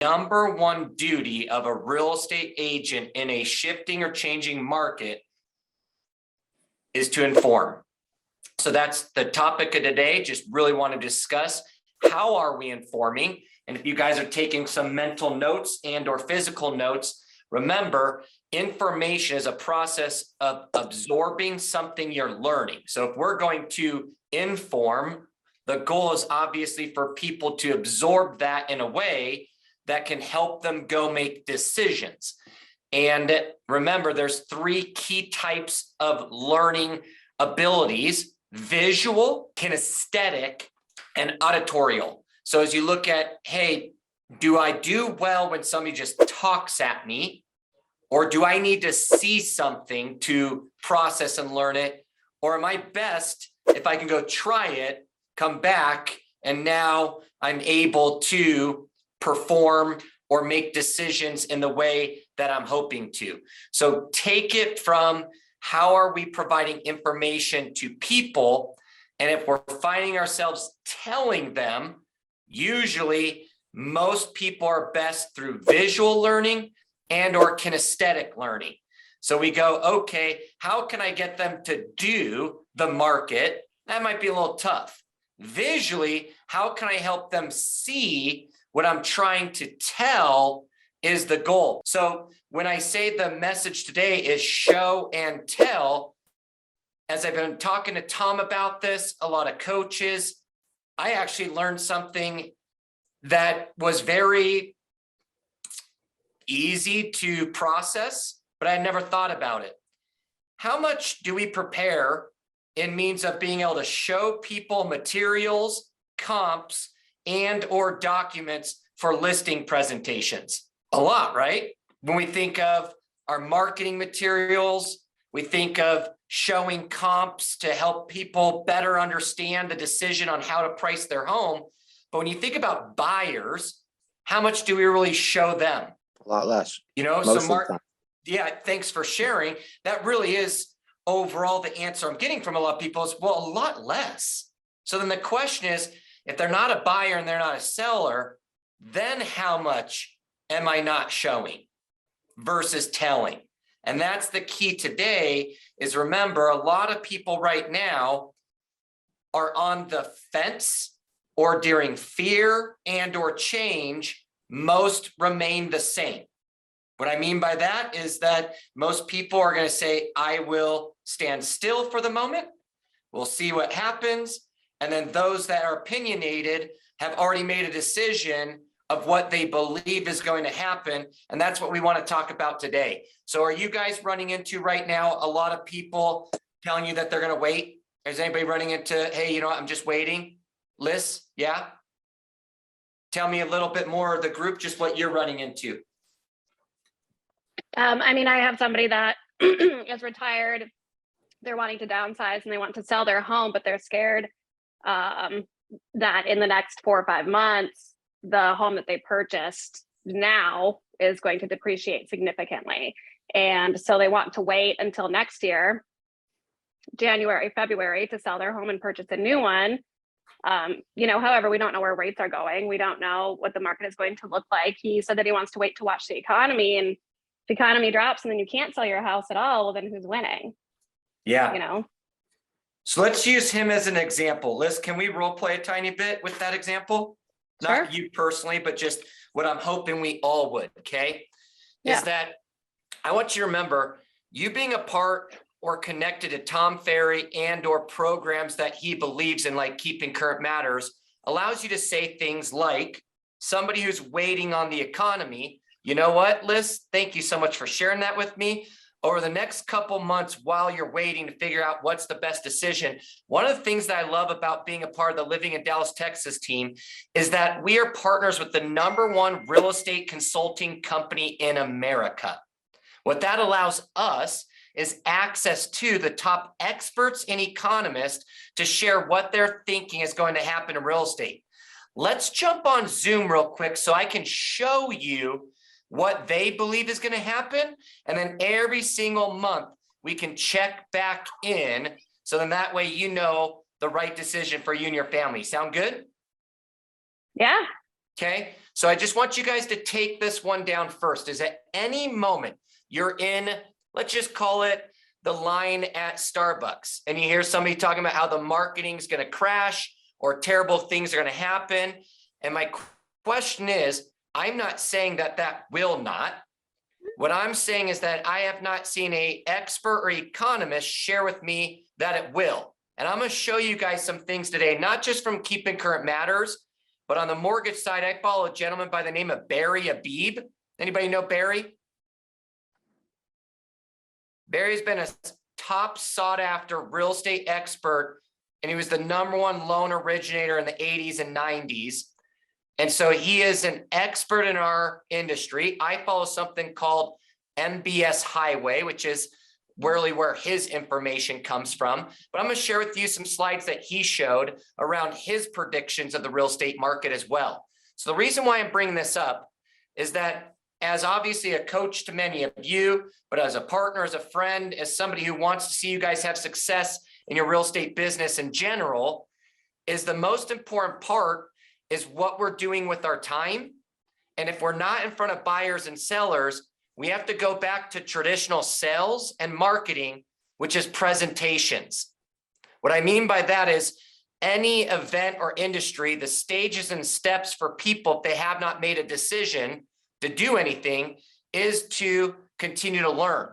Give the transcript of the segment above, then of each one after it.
number one duty of a real estate agent in a shifting or changing market is to inform. So that's the topic of today. Just really want to discuss how are we informing? And if you guys are taking some mental notes and or physical notes, remember, information is a process of absorbing something you're learning. So if we're going to inform, the goal is obviously for people to absorb that in a way that can help them go make decisions. And remember, there's three key types of learning abilities: visual, kinesthetic, and auditorial. So as you look at, hey, do I do well when somebody just talks at me? Or do I need to see something to process and learn it? Or am I best if I can go try it, come back, and now I'm able to perform or make decisions in the way that I'm hoping to? So take it from how are we providing information to people? And if we're finding ourselves telling them, usually most people are best through visual learning and or kinesthetic learning. So we go, okay, how can I get them to do the market? That might be a little tough. Visually, how can I help them see what I'm trying to tell is the goal? So when I say the message today is show and tell, as I've been talking to Tom about this, a lot of coaches, I actually learned something that was very easy to process, but I never thought about it. How much do we prepare in means of being able to show people materials, comps, and or documents for listing presentations? A lot, right? When we think of our marketing materials, we think of showing comps to help people better understand the decision on how to price their home. But when you think about buyers, how much do we really show them? A lot less. You know, Most so of the Mark, time. yeah, thanks for sharing. That really is overall the answer I'm getting from a lot of people is, well, a lot less. So then the question is, if they're not a buyer and they're not a seller, then how much am I not showing versus telling? And that's the key today is, remember, a lot of people right now are on the fence or during fear and or change. Most remain the same. What I mean by that is that most people are going to say, I will stand still for the moment. We'll see what happens. And then those that are opinionated have already made a decision of what they believe is going to happen. And that's what we want to talk about today. So are you guys running into right now a lot of people telling you that they're going to wait? Is anybody running into, hey, you know, I'm just waiting? Liz, yeah? Tell me a little bit more of the group, just what you're running into. I mean, I have somebody that is retired. They're wanting to downsize and they want to sell their home, but they're scared that in the next 4 or 5 months, the home that they purchased now is going to depreciate significantly. And so they want to wait until next year, January, February, to sell their home and purchase a new one. You know, however, we don't know where rates are going. We don't know what the market is going to look like. He said that he wants to wait to watch the economy, and if the economy drops and then you can't sell your house at all, well, then who's winning? Yeah. You know? So let's use him as an example. Liz, can we role play a tiny bit with that example? Sure. Not you personally, but just what I'm hoping we all would, okay? Yeah. Is that I want you to remember, you being a part or connected to Tom Ferry and or programs that he believes in, like Keeping Current Matters, allows you to say things like, somebody who's waiting on the economy, you know what, Liz, thank you so much for sharing that with me. Over the next couple months, while you're waiting to figure out what's the best decision, one of the things that I love about being a part of the Living in Dallas, Texas team is that we are partners with the #1 real estate consulting company in America. What that allows us is access to the top experts and economists to share what they're thinking is going to happen in real estate. Let's jump on Zoom real quick so I can show you what they believe is going to happen. And then every single month, we can check back in. So then that way, you know, the right decision for you and your family. Sound good? Yeah. Okay. So I just want you guys to take this one down first. Is at any moment you're in, let's just call it the line at Starbucks, and you hear somebody talking about how the marketing is going to crash or terrible things are going to happen. And my question is, I'm not saying that that will not. What I'm saying is that I have not seen an expert or economist share with me that it will. And I'm going to show you guys some things today, not just from Keeping Current Matters, but on the mortgage side, I follow a gentleman by the name of Barry Abib. Anybody know Barry? Barry's been a top sought after real estate expert, and he was the #1 loan originator in the 80s and 90s. And so he is an expert in our industry. I follow something called MBS Highway, which is really where his information comes from. But I'm going to share with you some slides that he showed around his predictions of the real estate market as well. So the reason why I'm bringing this up is that as obviously a coach to many of you, but as a partner, as a friend, as somebody who wants to see you guys have success in your real estate business in general, is the most important part is what we're doing with our time. And if we're not in front of buyers and sellers, we have to go back to traditional sales and marketing, which is presentations. What I mean by that is any event or industry, the stages and steps for people, if they have not made a decision to do anything, is to continue to learn.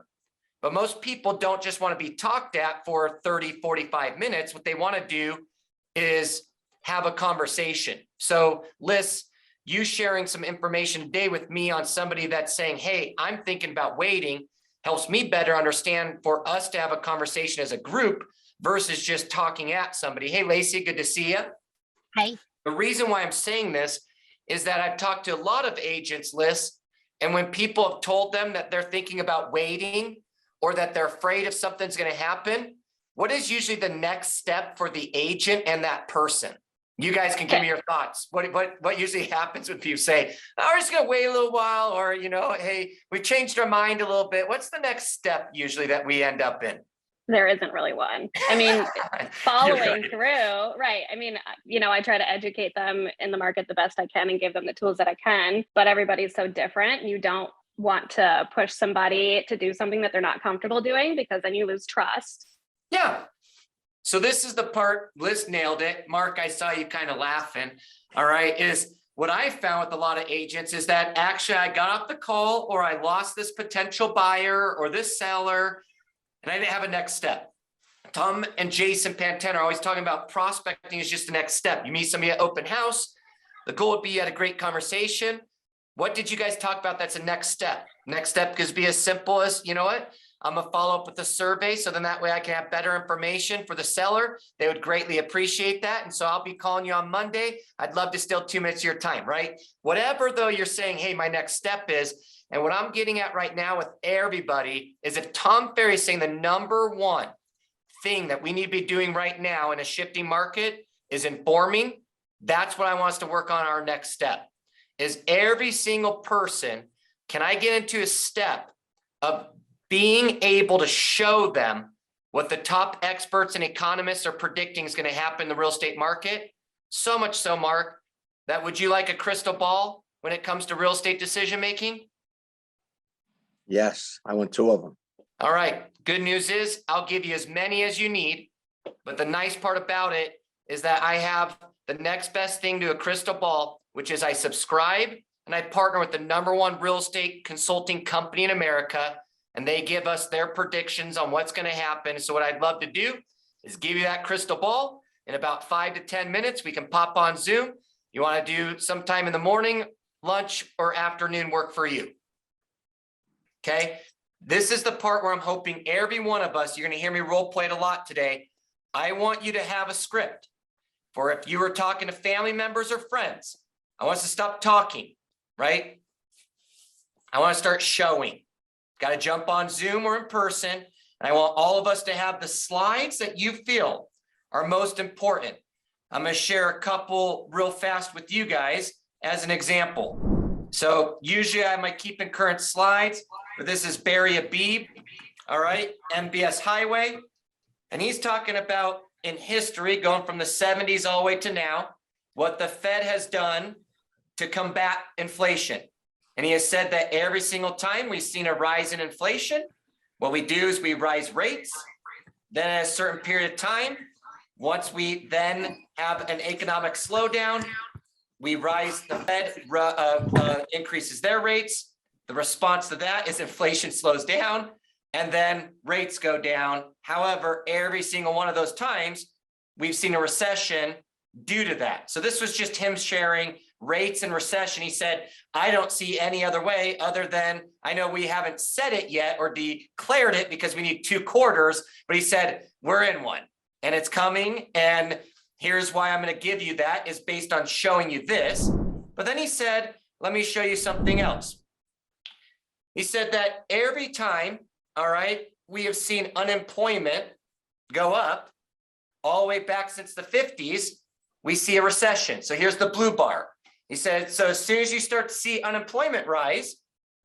But most people don't just want to be talked at for 30, 45 minutes. What they want to do is have a conversation. So Liz, you sharing some information today with me on somebody that's saying, hey, I'm thinking about waiting, helps me better understand for us to have a conversation as a group versus just talking at somebody. Hey, Lacey, good to see you. Hey. The reason why I'm saying this is that I've talked to a lot of agents, Liz, and when people have told them that they're thinking about waiting or that they're afraid if something's going to happen, what is usually the next step for the agent and that person? You guys can give me your thoughts. What usually happens when people say, oh, we're just going to wait a little while, or, you know, hey, we changed our mind a little bit. What's the next step usually that we end up in? There isn't really one. I mean, following right. through, right. I mean, you know, I try to educate them in the market the best I can and give them the tools that I can, but everybody's so different. You don't want to push somebody to do something that they're not comfortable doing, because then you lose trust. Yeah. So this is the part, Liz nailed it. Mark, I saw you kind of laughing. All right. Is what I found with a lot of agents is that actually I got off the call, or I lost this potential buyer or this seller, and I didn't have a next step. Tom and Jason Pantena are always talking about prospecting is just the next step. You meet somebody at open house. The goal would be you had a great conversation. What did you guys talk about? That's a next step. Next step could be as simple as, you know what? I'm gonna follow up with a survey. So then that way I can have better information for the seller. They would greatly appreciate that. And so I'll be calling you on Monday. I'd love to steal 2 minutes of your time, right? Whatever though you're saying, hey, my next step is, and what I'm getting at right now with everybody is if Tom Ferry is saying the #1 thing that we need to be doing right now in a shifting market is informing, that's what I want us to work on our next step. Is every single person, can I get into a step of being able to show them what the top experts and economists are predicting is going to happen in the real estate market? So much so, Mark, that would you like a crystal ball when it comes to real estate decision making? Yes, I want 2 of them. All right. Good news is I'll give you as many as you need. But the nice part about it is that I have the next best thing to a crystal ball, which is I subscribe and I partner with the #1 real estate consulting company in America. And they give us their predictions on what's going to happen. So what I'd love to do is give you that crystal ball. In about 5 to 10 minutes, we can pop on Zoom. You want to do sometime in the morning, lunch, or afternoon work for you? Okay. This is the part where I'm hoping every one of us, you're going to hear me role play it a lot today. I want you to have a script for if you were talking to family members or friends. I want us to stop talking, right? I want to start showing. Got to jump on Zoom or in person. And I want all of us to have the slides that you feel are most important. I'm going to share a couple real fast with you guys as an example. So usually I might keep in current slides, but this is Barry Abib. All right. MBS Highway. And he's talking about in history, going from the 70s all the way to now, what the Fed has done to combat inflation. And he has said that every single time we've seen a rise in inflation, what we do is we rise rates. Then at a certain period of time, once we then have an economic slowdown, we rise, the Fed increases their rates. The response to that is inflation slows down and then rates go down. However, every single one of those times, we've seen a recession due to that. So this was just him sharing rates and recession. He said, I don't see any other way other than, I know we haven't said it yet or declared it because we need 2 quarters, but he said, we're in one and it's coming. And here's why I'm going to give you that is based on showing you this. But then he said, let me show you something else. He said that every time, all right, we have seen unemployment go up all the way back since the 50s, we see a recession. So here's the blue bar. He said, so as soon as you start to see unemployment rise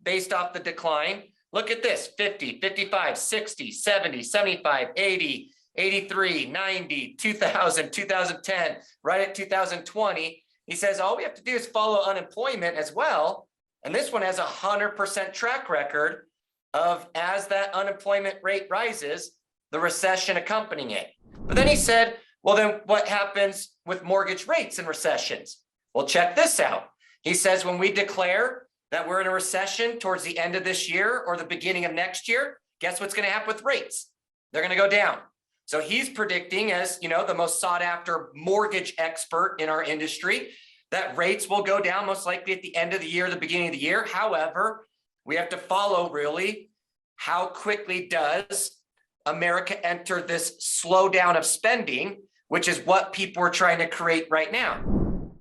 based off the decline, look at this, 50, 55, 60, 70, 75, 80, 83, 90, 2000, 2010, right at 2020. He says, all we have to do is follow unemployment as well. And this one has 100% track record of as that unemployment rate rises, the recession accompanying it. But then he said, well, then what happens with mortgage rates in recessions? Well, check this out. He says, when we declare that we're in a recession towards the end of this year or the beginning of next year, guess what's going to happen with rates? They're going to go down. So he's predicting, as you know, the most sought after mortgage expert in our industry, that rates will go down most likely at the end of the year, the beginning of the year. However, we have to follow really how quickly does America enter this slowdown of spending, which is what people are trying to create right now.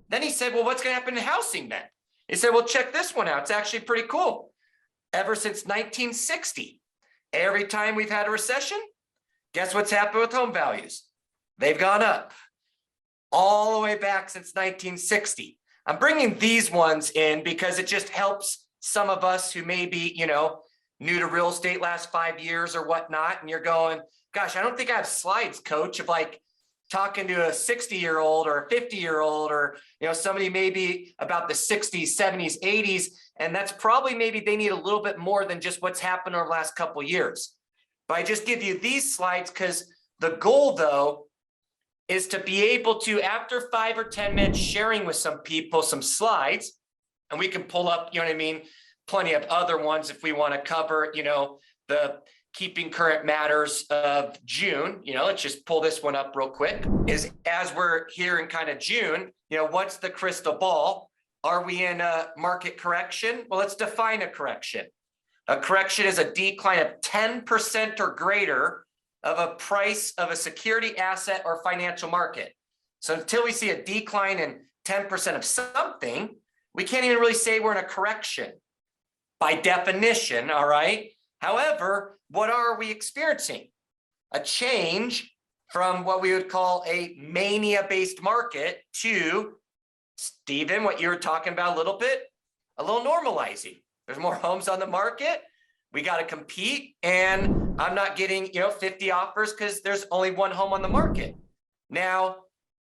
Then he said, well, what's going to happen to housing then? He said, well, check this one out. It's actually pretty cool. Ever since 1960, every time we've had a recession, guess what's happened with home values? They've gone up all the way back since 1960. I'm bringing these ones in because it just helps some of us who may be, you know, new to real estate last 5 years or whatnot. And you're going, gosh, I don't think I have slides, coach, of like talking to a 60-year-old or a 50-year-old or, you know, somebody maybe about the 60s, 70s, 80s. And that's probably maybe they need a little bit more than just what's happened over the last couple of years. But I just give you these slides because the goal, though, is to be able to, after 5 or 10 minutes sharing with some people, some slides, and we can pull up, you know what I mean, plenty of other ones if we want to cover, you know, the keeping current matters of June. You know, let's just pull this one up real quick. Is as we're here in kind of June, you know, what's the crystal ball? Are we in a market correction? Well, let's define a correction. A correction is a decline of 10% or greater of a price of a security asset or financial market. So until we see a decline in 10% of something, we can't even really say we're in a correction by definition, all right? However, what are we experiencing? A change from what we would call a mania-based market to, Stephen, what you were talking about a little bit, a little normalizing. There's more homes on the market. We got to compete, and I'm not getting, you know, 50 offers because there's only one home on the market. Now,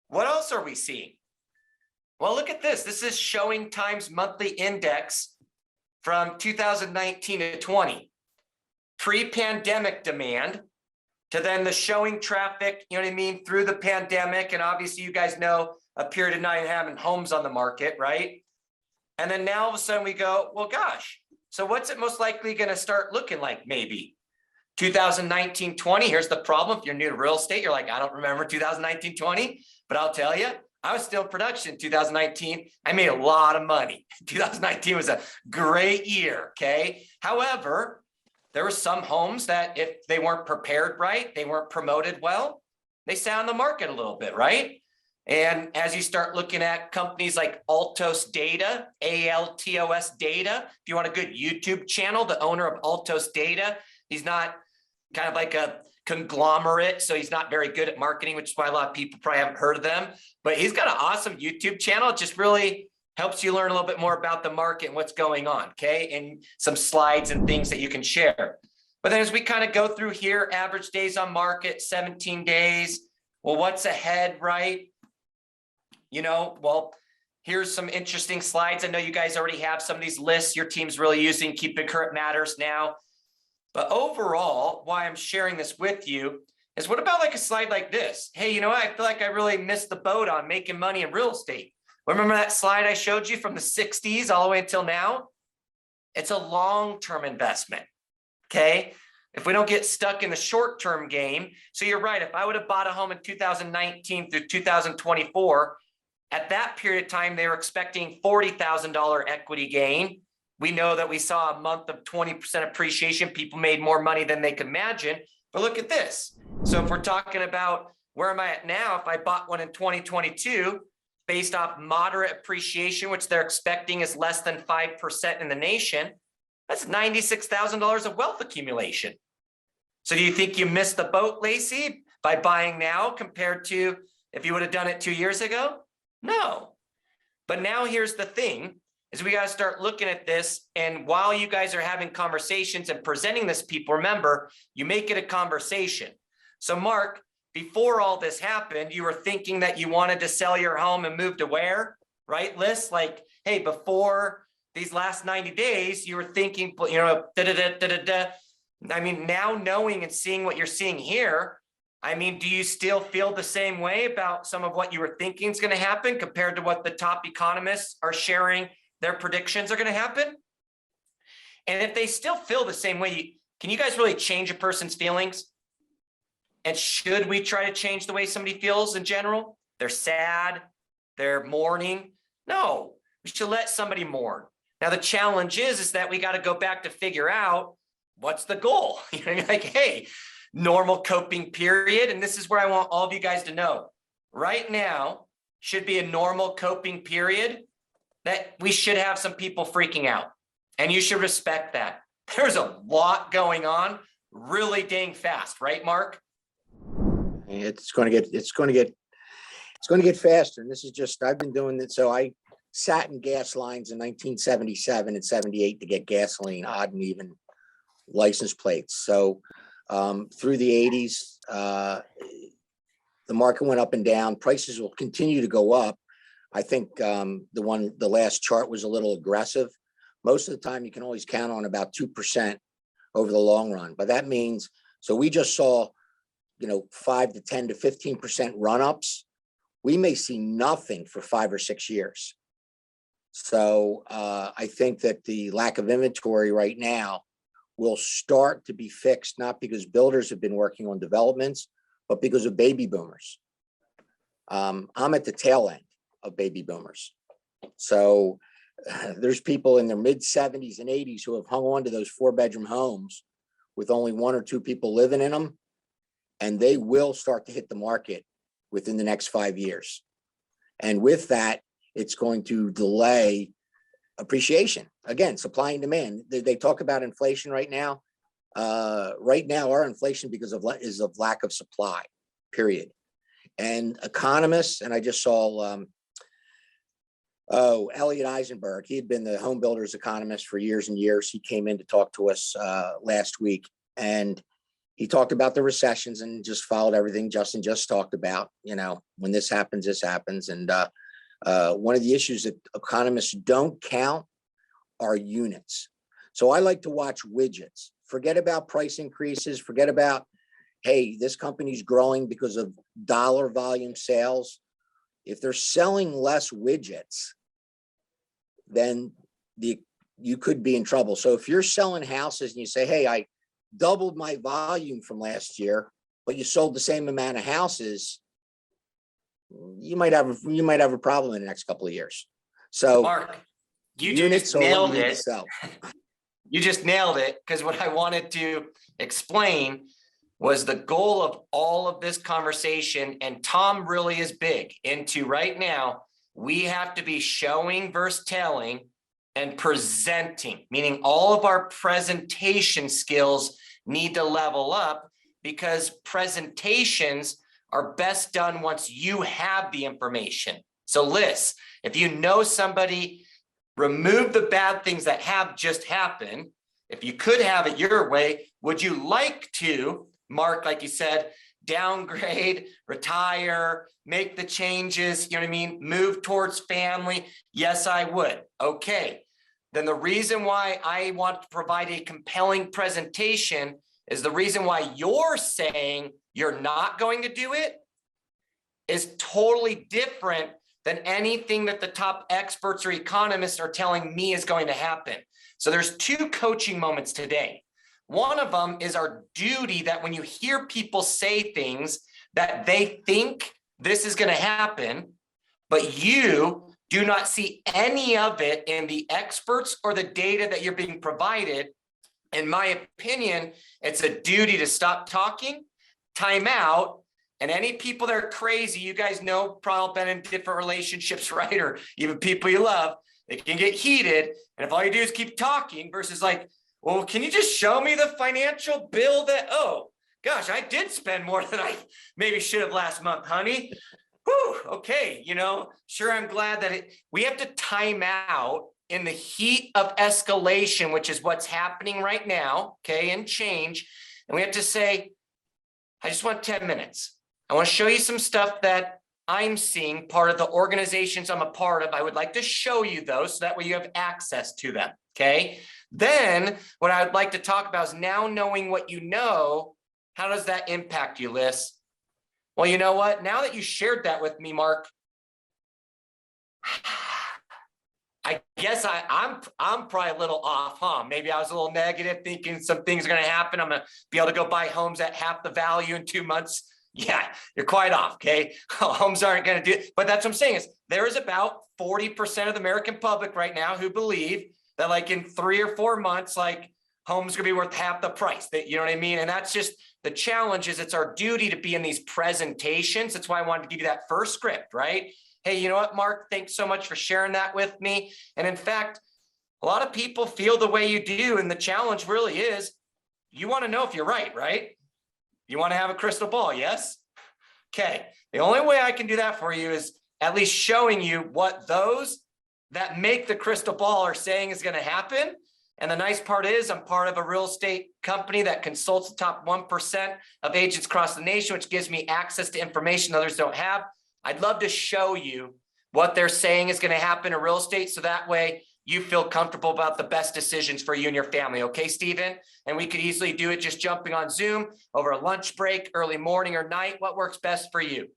what else are we seeing? Well, look at this. This is Showing Time's monthly index from 2019 to 20. Pre-pandemic demand to then the showing traffic, you know what I mean, through the pandemic. And obviously, you guys know a period of not having homes on the market, right? And then now all of a sudden we go, well, gosh, so what's it most likely going to start looking like? Maybe 2019, 20. Here's the problem. If you're new to real estate, you're like, I don't remember 2019, 20, but I'll tell you, I was still in production in 2019. I made a lot of money. 2019 was a great year. Okay. However, there were some homes that if they weren't prepared right, they weren't promoted well, they sat on the market a little bit, right? And as you start looking at companies like Altos Data, ALTOS Data, if you want a good YouTube channel, the owner of Altos Data, he's not kind of like a conglomerate, so he's not very good at marketing, which is why a lot of people probably haven't heard of them. But he's got an awesome YouTube channel. It just really helps you learn a little bit more about the market and what's going on, okay? And some slides and things that you can share. But then as we kind of go through here, average days on market, 17 days. Well, what's ahead, right? You know, well, Here's some interesting slides. I know you guys already have some of these lists your team's really using, Keeping Current Matters now. But overall, why I'm sharing this with you is, what about like a slide like this? Hey, you know what? I feel like I really missed the boat on making money in real estate. Remember that slide I showed you from the 60s all the way until now? It's a long-term investment, okay? If we don't get stuck in the short-term game. So you're right, if I would have bought a home in 2019 through 2024, at that period of time, they were expecting $40,000 equity gain. We know that we saw a month of 20% appreciation. People made more money than they could imagine. But look at this. So if we're talking about where am I at now, if I bought one in 2022, based off moderate appreciation, which they're expecting is less than 5% in the nation, that's $96,000 of wealth accumulation. So do you think you missed the boat, Lacey, by buying now compared to if you would have done it 2 years ago? No. But now here's the thing, is we got to start looking at this. And while you guys are having conversations and presenting this to people, remember, you make it a conversation. So Mark, before all this happened, you were thinking that you wanted to sell your home and move to where, right, Liz? Like, hey, before these last 90 days, you were thinking, you know, I mean, now knowing and seeing what you're seeing here, I mean, do you still feel the same way about some of what you were thinking is going to happen compared to what the top economists are sharing their predictions are going to happen? And if they still feel the same way, can you guys really change a person's feelings? And should we try to change the way somebody feels in general? They're sad, they're mourning. No, we should let somebody mourn. Now, the challenge is that we got to go back to figure out what's the goal. You know, like, hey, normal coping period. And this is where I want all of you guys to know. Right now should be a normal coping period that we should have some people freaking out. And you should respect that. There's a lot going on really dang fast, right, Mark? It's going to get faster. And this is just, I've been doing it. So I sat in gas lines in 1977 and 78 to get gasoline, odd and even license plates. So through the 80s, the market went up and down. Prices will continue to go up. I think the last chart was a little aggressive. Most of the time, you can always count on about 2% over the long run. But that means, so we just saw, 5 to 10 to 15% run-ups. We may see nothing for 5 or 6 years. So I think that the lack of inventory right now will start to be fixed, not because builders have been working on developments, but because of baby boomers. I'm at the tail end of baby boomers. So there's people in their mid 70s and 80s who have hung on to those 4-bedroom homes with only 1 or 2 people living in them. And they will start to hit the market within the next 5 years. And with that, it's going to delay appreciation. Again, supply and demand. They talk about inflation right now. Right now, our inflation is of lack of supply, period. And economists, and I just saw, Elliot Eisenberg, he had been the home builders economist for years and years. He came in to talk to us last week, and he talked about the recessions and just followed everything Justin just talked about. When this happens, this happens. And one of the issues that economists don't count are units. So I like to watch widgets. Forget about price increases. Forget about, hey, this company's growing because of dollar volume sales. If they're selling less widgets, then you could be in trouble. So if you're selling houses and you say, hey, I doubled my volume from last year, but you sold the same amount of houses, you might have a problem in the next couple of years. So Mark, you just nailed it. You just nailed it, because what I wanted to explain was the goal of all of this conversation, and Tom really is big into right now, we have to be showing versus telling and presenting, meaning all of our presentation skills need to level up, because presentations are best done once you have the information. So Liz, if you know somebody, remove the bad things that have just happened. If you could have it your way, would you like to, Mark, like you said, downgrade, retire, make the changes, you know what I mean? Move towards family. Yes, I would. Okay. Then the reason why I want to provide a compelling presentation is the reason why you're saying you're not going to do it is totally different than anything that the top experts or economists are telling me is going to happen. So there's two coaching moments today. One of them is our duty that when you hear people say things that they think this is going to happen, but you do not see any of it in the experts or the data that you're being provided. In my opinion, it's a duty to stop talking, time out, and any people that are crazy, you guys know, probably been in different relationships, right? Or even people you love, it can get heated. And if all you do is keep talking versus like, well, can you just show me the financial bill that, oh, gosh, I did spend more than I maybe should have last month, honey. Whew, okay, you know, sure, I'm glad that we have to time out in the heat of escalation, which is what's happening right now, okay, and change. And we have to say, I just want 10 minutes. I want to show you some stuff that I'm seeing, part of the organizations I'm a part of. I would like to show you those so that way you have access to them, okay? Then what I would like to talk about is now knowing what you know, how does that impact you, Liz? Well, you know what? Now that you shared that with me, Mark, I guess I'm probably a little off, huh? Maybe I was a little negative thinking some things are going to happen. I'm going to be able to go buy homes at half the value in 2 months. Yeah, you're quite off, okay? Homes aren't going to do it. But that's what I'm saying is there is about 40% of the American public right now who believe that like in 3 or 4 months, like homes going to be worth half the price. That, you know what I mean? And that's just the challenge is it's our duty to be in these presentations. That's why I wanted to give you that first script, right? Hey, you know what, Mark? Thanks so much for sharing that with me. And in fact, a lot of people feel the way you do. And the challenge really is you want to know if you're right, right? You want to have a crystal ball, yes? Okay. The only way I can do that for you is at least showing you what those that make the crystal ball are saying is going to happen. And the nice part is I'm part of a real estate company that consults the top 1% of agents across the nation, which gives me access to information others don't have. I'd love to show you what they're saying is going to happen in real estate. So that way you feel comfortable about the best decisions for you and your family. Okay, Stephen? And we could easily do it just jumping on Zoom over a lunch break, early morning or night. What works best for you?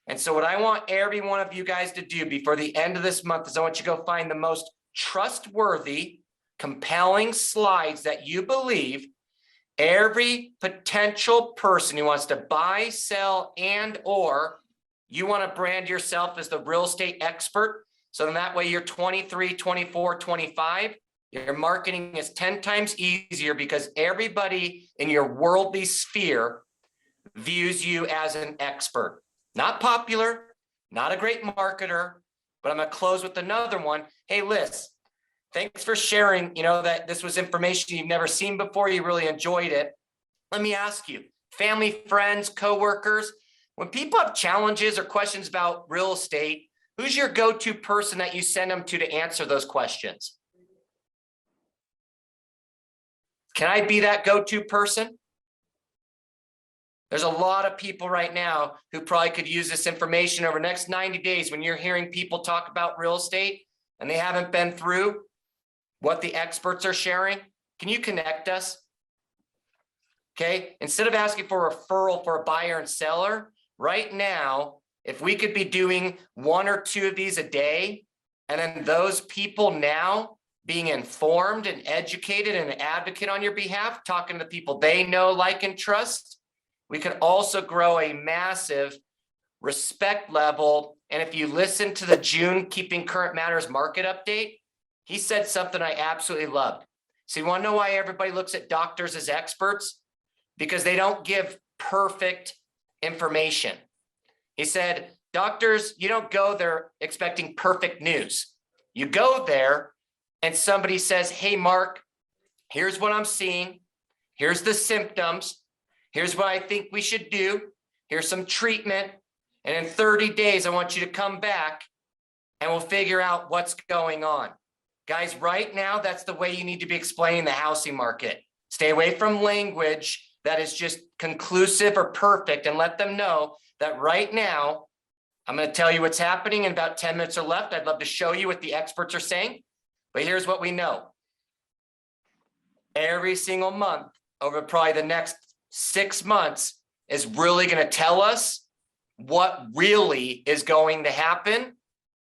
And so what I want every one of you guys to do before the end of this month is I want you to go find the most trustworthy, compelling slides that you believe every potential person who wants to buy, sell, and or you want to brand yourself as the real estate expert. So then that way you're 23, 24, 25, your marketing is 10 times easier because everybody in your worldly sphere views you as an expert. Not popular, not a great marketer, but I'm going to close with another one. Hey, Liz, thanks for sharing, you know, that this was information you've never seen before. You really enjoyed it. Let me ask you, family, friends, coworkers, when people have challenges or questions about real estate, who's your go-to person that you send them to answer those questions? Can I be that go-to person? There's a lot of people right now who probably could use this information over the next 90 days when you're hearing people talk about real estate and they haven't been through what the experts are sharing. Can you connect us? Okay, instead of asking for a referral for a buyer and seller, right now, if we could be doing 1 or 2 of these a day, and then those people now being informed and educated and an advocate on your behalf, talking to the people they know, like, and trust, we could also grow a massive respect level. And if you listen to the June Keeping Current Matters market update, he said something I absolutely loved. So you want to know why everybody looks at doctors as experts? Because they don't give perfect information. He said, doctors, you don't go there expecting perfect news. You go there and somebody says, hey, Mark, here's what I'm seeing. Here's the symptoms. Here's what I think we should do. Here's some treatment. And in 30 days, I want you to come back and we'll figure out what's going on. Guys, right now, that's the way you need to be explaining the housing market. Stay away from language that is just conclusive or perfect and let them know that right now, I'm going to tell you what's happening in about 10 minutes or left. I'd love to show you what the experts are saying, but here's what we know. Every single month over probably the next 6 months is really going to tell us what really is going to happen.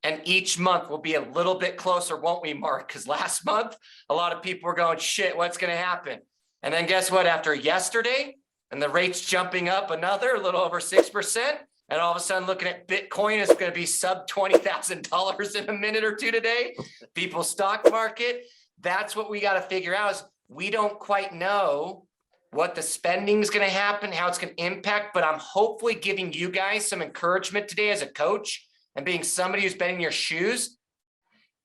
And each month will be a little bit closer, won't we, Mark? Because last month, a lot of people were going, shit, what's going to happen? And then guess what? After yesterday, and the rates jumping up another, a little over 6%, and all of a sudden looking at Bitcoin is going to be sub $20,000 in a minute or two today. People's stock market. That's what we got to figure out is we don't quite know what the spending is going to happen, how it's going to impact, but I'm hopefully giving you guys some encouragement today as a coach and being somebody who's been in your shoes,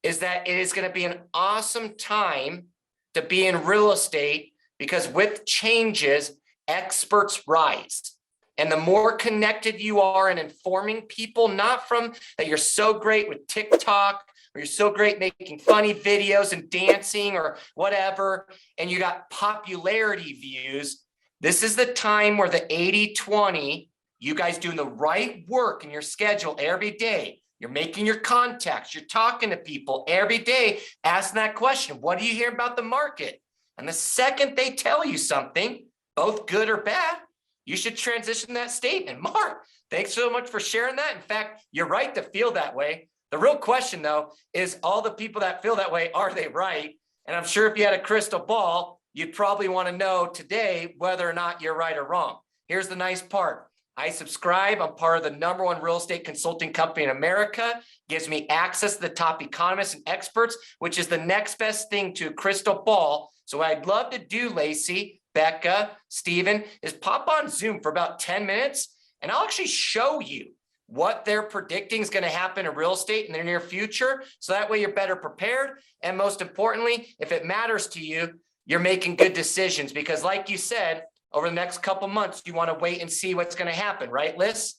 is that it is going to be an awesome time to be in real estate because with changes, experts rise. And the more connected you are in informing people, not from that you're so great with TikTok, or you're so great making funny videos and dancing or whatever, and you got popularity views. This is the time where the 80-20, you guys doing the right work in your schedule every day. You're making your contacts, you're talking to people every day, asking that question, what do you hear about the market? And the second they tell you something, both good or bad, you should transition that statement. Mark, thanks so much for sharing that. In fact, you're right to feel that way. The real question, though, is all the people that feel that way, are they right? And I'm sure if you had a crystal ball, you'd probably want to know today whether or not you're right or wrong. Here's the nice part. I subscribe. I'm part of the #1 real estate consulting company in America. Gives me access to the top economists and experts, which is the next best thing to a crystal ball. So what I'd love to do, Lacey, Becca, Stephen, is pop on Zoom for about 10 minutes, and I'll actually show you what they're predicting is going to happen in real estate in the near future. So that way you're better prepared. And most importantly, if it matters to you, you're making good decisions because like you said, over the next couple months, you want to wait and see what's going to happen, right, Liz?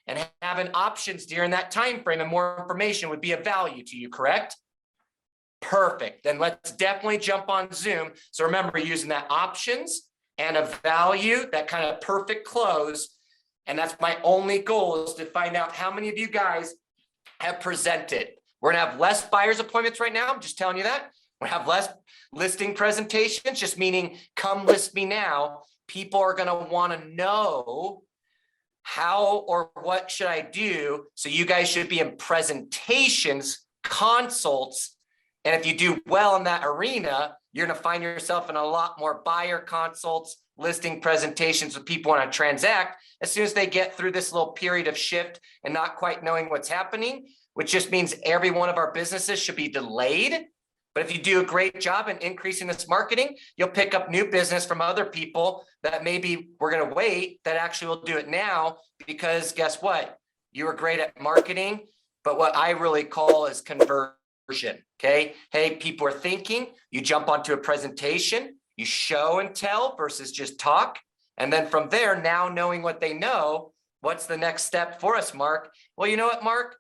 And having options during that time frame and more information would be of value to you, correct? Perfect. Then let's definitely jump on Zoom. So remember using that options and a value, that kind of perfect close. And that's my only goal is to find out how many of you guys have presented. We're going to have less buyers appointments right now. I'm just telling you that. We're going to have less listing presentations, just meaning come list me now. People are going to want to know how or what should I do. So you guys should be in presentations, consults. And if you do well in that arena, you're going to find yourself in a lot more buyer consults, listing presentations with people want to transact as soon as they get through this little period of shift and not quite knowing what's happening, which just means every one of our businesses should be delayed. But if you do a great job in increasing this marketing, you'll pick up new business from other people that maybe we're going to wait that actually will do it now because guess what? You were great at marketing, but what I really call is conversion. Okay. Hey, people are thinking, you jump onto a presentation, you show and tell versus just talk. And then from there, now knowing what they know, what's the next step for us, Mark? Well, you know what, Mark?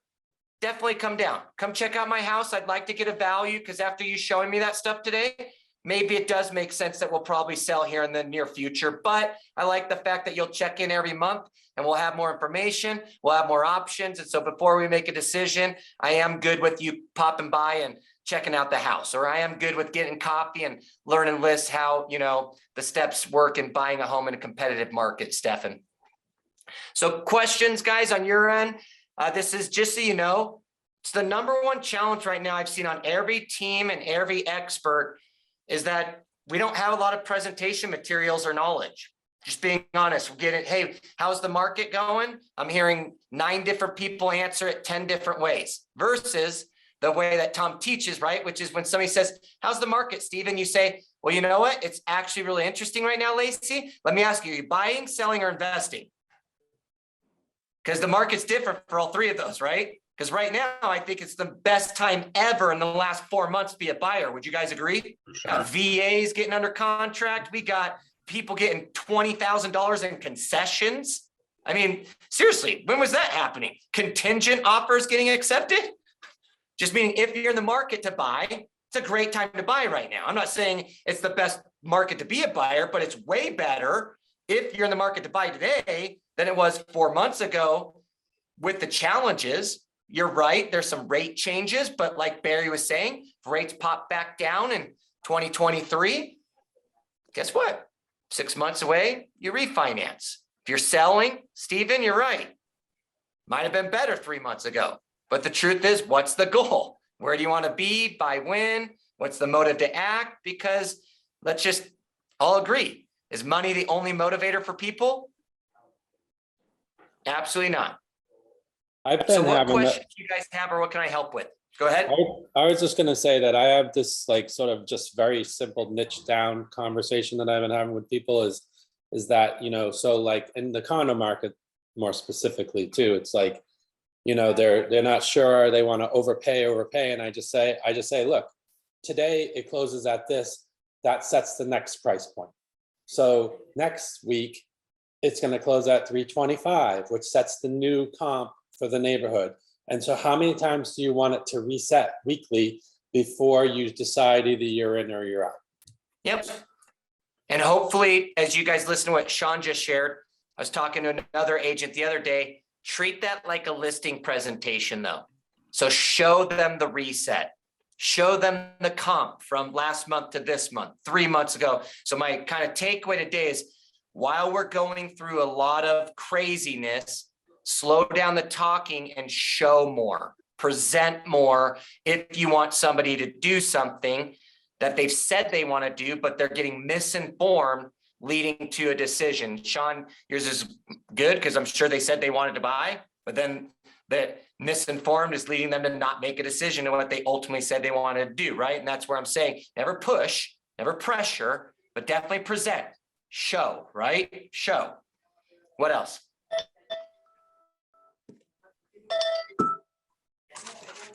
Definitely come down. Come check out my house. I'd like to get a value because after you showing me that stuff today, maybe it does make sense that we'll probably sell here in the near future. But I like the fact that you'll check in every month and we'll have more information. We'll have more options. And so before we make a decision, I am good with you popping by and checking out the house, or I am good with getting coffee and learning lists how, you know, the steps work in buying a home in a competitive market, Stefan. So questions, guys, on your end. This is just so you know, it's the #1 challenge right now I've seen on every team and every expert is that we don't have a lot of presentation materials or knowledge. Just being honest, we're getting, hey, how's the market going? I'm hearing 9 different people answer it 10 different ways versus the way that Tom teaches, right? Which is when somebody says, how's the market, Stephen? You say, well, you know what? It's actually really interesting right now, Lacey. Let me ask you, are you buying, selling, or investing? Because the market's different for all 3 of those, right? Because right now, I think it's the best time ever in the last 4 months to be a buyer. Would you guys agree? Sure. VAs getting under contract. We got people getting $20,000 in concessions. I mean, seriously, when was that happening? Contingent offers getting accepted? Just meaning if you're in the market to buy, it's a great time to buy right now. I'm not saying it's the best market to be a buyer, but it's way better if you're in the market to buy today than it was 4 months ago with the challenges. You're right, there's some rate changes, but like Barry was saying, if rates pop back down in 2023, guess what? 6 months away, you refinance. If you're selling, Stephen, you're right. Might have been better 3 months ago, but the truth is, what's the goal? Where do you want to be? By when? What's the motive to act? Because let's just all agree, is money the only motivator for people? Absolutely not. I've So been what having, questions do you guys have, or what can I help with? Go ahead. I was just gonna say that I have this like sort of just very simple niche down conversation that I've been having with people is that, you know, so like in the condo market more specifically too, it's like, you know, they're not sure, they want to overpay. And I just say, look, today it closes at this, that sets the next price point. So next week, it's going to close at 325, which sets the new comp for the neighborhood. And so how many times do you want it to reset weekly before you decide either you're in or you're out? Yep. And hopefully, as you guys listen to what Sean just shared, I was talking to another agent the other day, treat that like a listing presentation though. So show them the reset, show them the comp from last month to this month, 3 months ago. So my kind of takeaway today is, while we're going through a lot of craziness, slow down the talking and show more, present more. If you want somebody to do something that they've said they want to do, but they're getting misinformed, leading to a decision. Sean, yours is good because I'm sure they said they wanted to buy, but then the misinformed is leading them to not make a decision on what they ultimately said they wanted to do, right? And that's where I'm saying, never push, never pressure, but definitely present, show, right? Show. What else?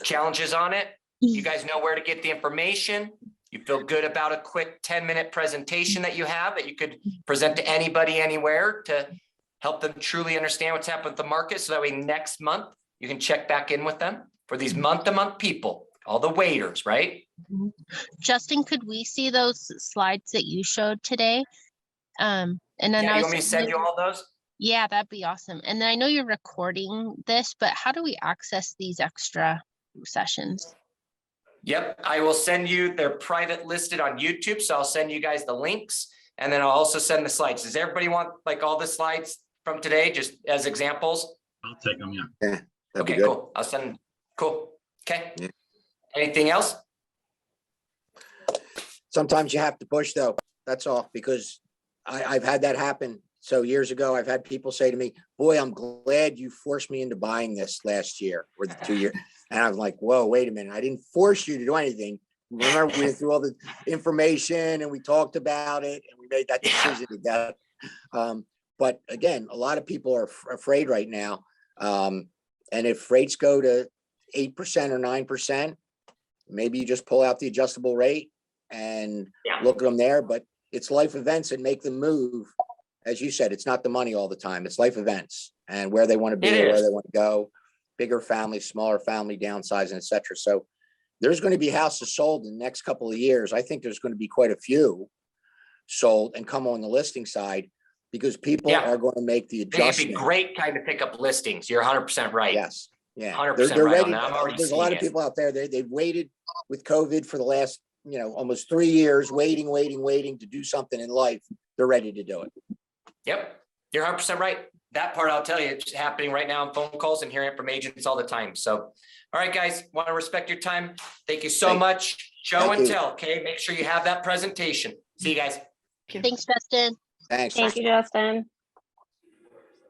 Challenges on it. You guys know where to get the information. You feel good about a quick 10-minute presentation that you have that you could present to anybody, anywhere to help them truly understand what's happening with the market. So that way next month you can check back in with them for these month-to-month people, all the waiters, right? Justin, could we see those slides that you showed today? And then Yeah, I you was, want me to send you all those? yeah, that'd be awesome. And then I know you're recording this, but how do we access these extra sessions? Yep, I will send you, they're private listed on YouTube, so I'll send you guys the links, and then I'll also send the slides. Does everybody want like all the slides from today, just as examples? I'll take them, yeah. Yeah, that'd be Okay, good. cool. I'll send, cool. Okay. Yeah. Anything else? Sometimes you have to push though, that's all, because I've had that happen. So years ago, I've had people say to me, boy, I'm glad you forced me into buying this last year or the 2 year. And I'm like, whoa, wait a minute. I didn't force you to do anything. Remember, we went through all the information and we talked about it and we made that decision together. But again, a lot of people are afraid right now. And if rates go to 8% or 9%, maybe you just pull out the adjustable rate and Yeah. look at them there. But it's life events that make them move. As you said, it's not the money all the time. It's life events and where they want to be, It where is. they want to go, bigger family, smaller family, downsizing, et cetera. So there's going to be houses sold in the next couple of years. I think there's going to be quite a few sold and come on the listing side because people Yeah. are going to make the I think it'd adjustment. be great time to pick up listings. You're 100% right. Yes. Yeah. 100% They're right on ready. that. I'm already There's a lot seeing of it. people out there. They've waited with COVID for the last, almost 3 years, waiting to do something in life. They're ready to do it. Yep, you're 100% right. That part, I'll tell you, it's happening right now on phone calls and hearing it from agents all the time. So, all right, guys, want to respect your time. Thank you so much. Show Thank and you. tell, okay? Make sure you have that presentation. See you guys. Thanks, Justin. Thanks. Thank you, Justin.